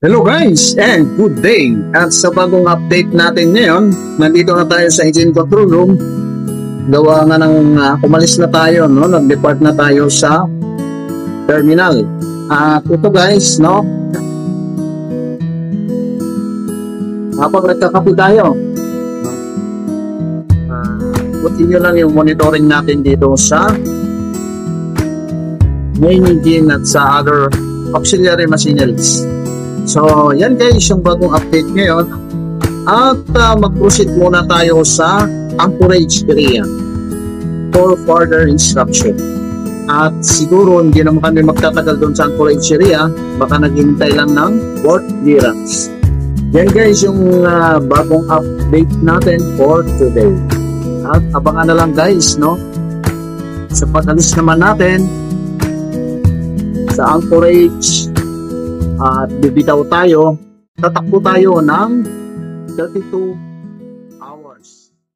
Hello guys and good day! At sa bagong update natin ngayon, nandito na tayo sa engine control room. Gawa nga ng umalis na tayo, no? Nag-depart na tayo sa terminal. At ito guys, no? Kapag nagkakapi tayo, continue lang yung monitoring natin dito sa main engine at sa other auxiliary machineries. So, yan guys, yung bagong update ngayon. At mag-proceed muna tayo sa anchorage area for further instruction. At siguro, hindi naman kami magtatagal doon sa anchorage area. Baka naghintay lang ng port clearance. Yan guys, yung bagong update natin for today. At abangan na lang guys, no? Sa pag-alis naman natin sa anchorage, at bibitaw tayo, tatakbo tayo ng 32 hours.